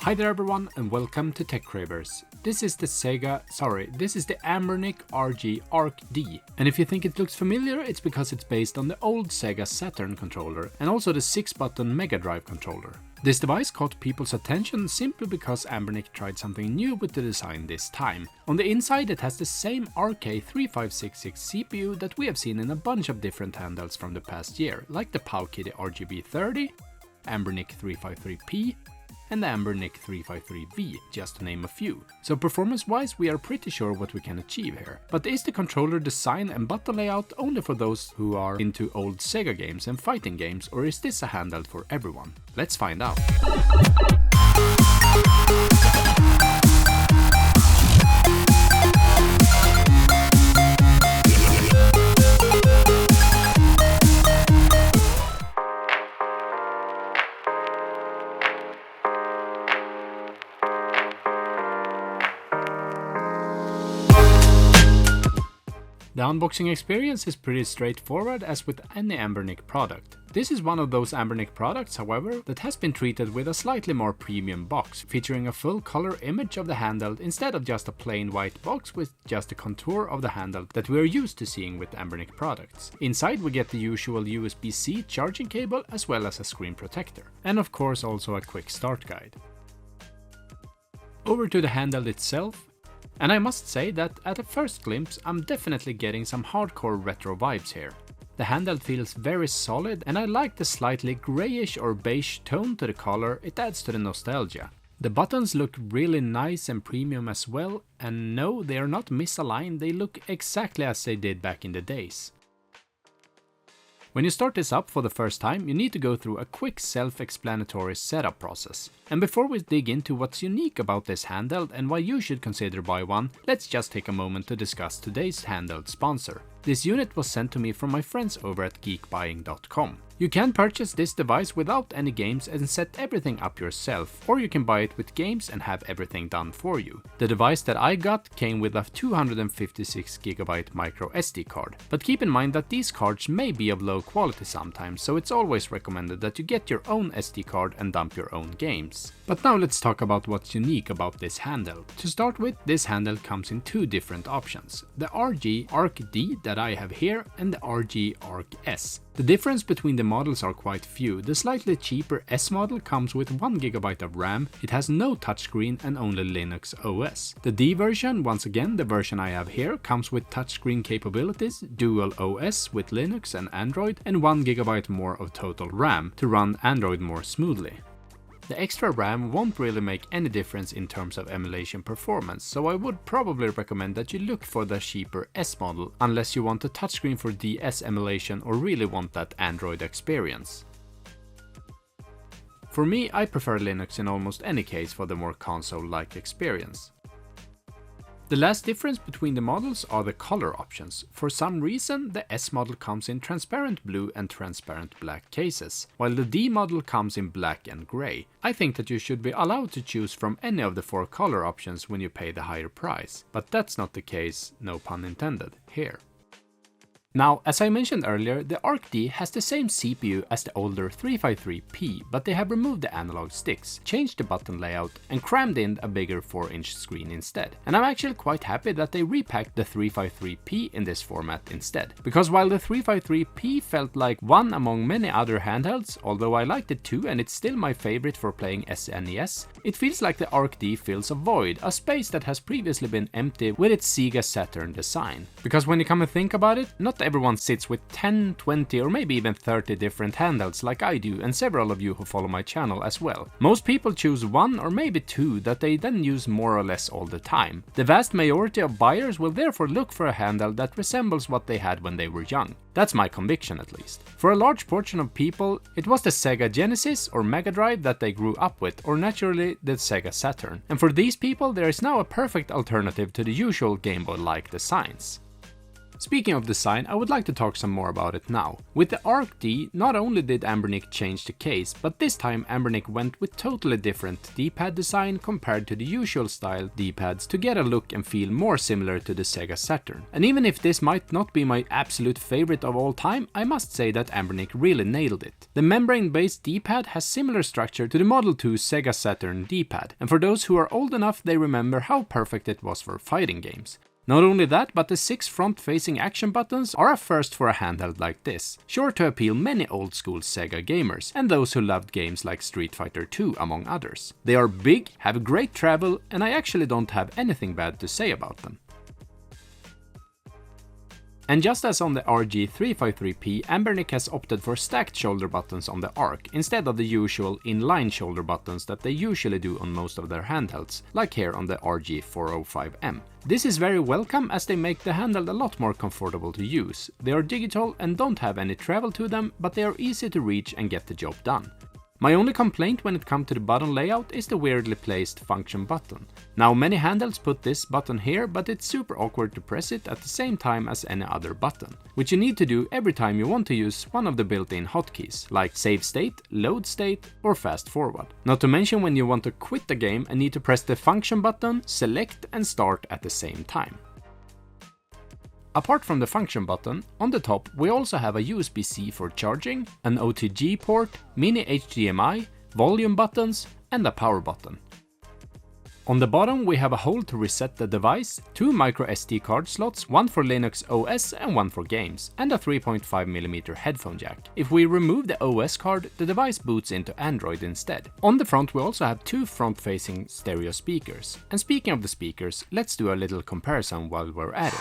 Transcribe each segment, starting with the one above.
Hi there everyone and welcome to Tech Cravers. This is the Anbernic RG ARC-D. And if you think it looks familiar, it's because it's based on the old Sega Saturn controller and also the 6-button Mega Drive controller. This device caught people's attention simply because Anbernic tried something new with the design this time. On the inside it has the same RK3566 CPU that we have seen in a bunch of different handhelds from the past year, like the Powkiddy RGB30, Anbernic 353P, and the Anbernic 353V, just to name a few. So performance-wise we are pretty sure what we can achieve here. But is the controller design and button layout only for those who are into old Sega games and fighting games, or is this a handheld for everyone? Let's find out. The unboxing experience is pretty straightforward as with any Anbernic product. This is one of those Anbernic products, however, that has been treated with a slightly more premium box, featuring a full color image of the handheld instead of just a plain white box with just a contour of the handheld that we are used to seeing with Anbernic products. Inside we get the usual USB-C charging cable as well as a screen protector, and of course also a quick start guide. Over to the handheld itself. And I must say that at a first glimpse I'm definitely getting some hardcore retro vibes here. The handheld feels very solid and I like the slightly greyish or beige tone to the color, it adds to the nostalgia. The buttons look really nice and premium as well, and no, they are not misaligned, they look exactly as they did back in the days. When you start this up for the first time, you need to go through a quick self-explanatory setup process. And before we dig into what's unique about this handheld and why you should consider buy one, let's just take a moment to discuss today's handheld sponsor. This unit was sent to me from my friends over at Geekbuying.com. You can purchase this device without any games and set everything up yourself, or you can buy it with games and have everything done for you. The device that I got came with a 256GB micro SD card, but keep in mind that these cards may be of low quality sometimes, so it's always recommended that you get your own SD card and dump your own games. But now let's talk about what's unique about this handheld. To start with, this handheld comes in two different options, the RG ARC-D that I have here and the RG ARC-S. The difference between the models are quite few. The slightly cheaper S model comes with 1GB of RAM, it has no touchscreen and only Linux OS. The D version, once again the version I have here, comes with touchscreen capabilities, dual OS with Linux and Android, and 1GB more of total RAM to run Android more smoothly. The extra RAM won't really make any difference in terms of emulation performance, so I would probably recommend that you look for the cheaper S model unless you want a touchscreen for DS emulation or really want that Android experience. For me, I prefer Linux in almost any case for the more console-like experience. The last difference between the models are the color options. For some reason, the S model comes in transparent blue and transparent black cases, while the D model comes in black and grey. I think that you should be allowed to choose from any of the 4 color options when you pay the higher price, but that's not the case, no pun intended, here. Now, as I mentioned earlier, the ARC-D has the same CPU as the older 353P, but they have removed the analog sticks, changed the button layout, and crammed in a bigger 4-inch screen instead. And I'm actually quite happy that they repacked the 353P in this format instead. Because while the 353P felt like one among many other handhelds, although I liked it too and it's still my favorite for playing SNES, it feels like the ARC-D fills a void, a space that has previously been empty with its Sega Saturn design. Because when you come and think about it, not everyone sits with 10, 20 or maybe even 30 different handhelds like I do, and several of you who follow my channel as well. Most people choose one or maybe two that they then use more or less all the time. The vast majority of buyers will therefore look for a handheld that resembles what they had when they were young. That's my conviction at least. For a large portion of people, it was the Sega Genesis or Mega Drive that they grew up with, or naturally the Sega Saturn. And for these people there is now a perfect alternative to the usual Game Boy-like designs. Speaking of design, I would like to talk some more about it now. With the ARC-D, not only did Anbernic change the case, but this time Anbernic went with totally different D-pad design compared to the usual style D-pads to get a look and feel more similar to the Sega Saturn. And even if this might not be my absolute favorite of all time, I must say that Anbernic really nailed it. The membrane-based D-pad has similar structure to the Model 2 Sega Saturn D-pad, and for those who are old enough, they remember how perfect it was for fighting games. Not only that, but the 6 front-facing action buttons are a first for a handheld like this, sure to appeal many old-school Sega gamers, and those who loved games like Street Fighter 2 among others. They are big, have great travel, and I actually don't have anything bad to say about them. And just as on the RG353P, Anbernic has opted for stacked shoulder buttons on the ARC, instead of the usual inline shoulder buttons that they usually do on most of their handhelds, like here on the RG405M. This is very welcome as they make the handheld a lot more comfortable to use. They are digital and don't have any travel to them, but they are easy to reach and get the job done. My only complaint when it comes to the button layout is the weirdly placed function button. Now many handhelds put this button here, but it's super awkward to press it at the same time as any other button, which you need to do every time you want to use one of the built-in hotkeys, like save state, load state or fast forward. Not to mention when you want to quit the game and need to press the function button, select and start at the same time. Apart from the function button, on the top we also have a USB-C for charging, an OTG port, mini HDMI, volume buttons and a power button. On the bottom we have a hole to reset the device, 2 micro SD card slots, one for Linux OS and one for games, and a 3.5mm headphone jack. If we remove the OS card, the device boots into Android instead. On the front we also have 2 front-facing stereo speakers. And speaking of the speakers, let's do a little comparison while we're at it.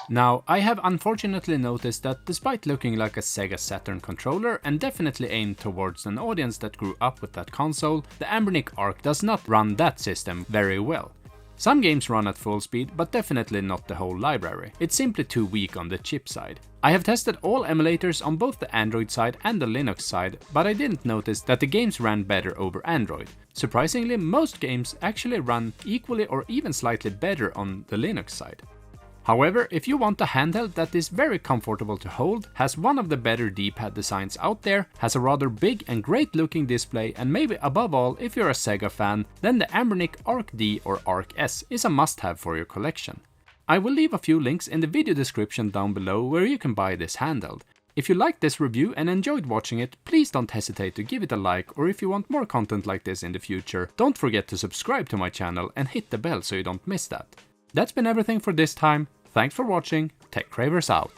Now, I have unfortunately noticed that despite looking like a Sega Saturn controller and definitely aimed towards an audience that grew up with that console, the Anbernic ARC does not run that system very well. Some games run at full speed, but definitely not the whole library. It's simply too weak on the chip side. I have tested all emulators on both the Android side and the Linux side, but I didn't notice that the games ran better over Android. Surprisingly, most games actually run equally or even slightly better on the Linux side. However, if you want a handheld that is very comfortable to hold, has one of the better D-pad designs out there, has a rather big and great looking display, and maybe above all if you're a Sega fan, then the Anbernic ARC-D or ARC-S is a must-have for your collection. I will leave a few links in the video description down below where you can buy this handheld. If you liked this review and enjoyed watching it, please don't hesitate to give it a like, or if you want more content like this in the future, don't forget to subscribe to my channel and hit the bell so you don't miss that. That's been everything for this time. Thanks for watching, Tech Cravers out.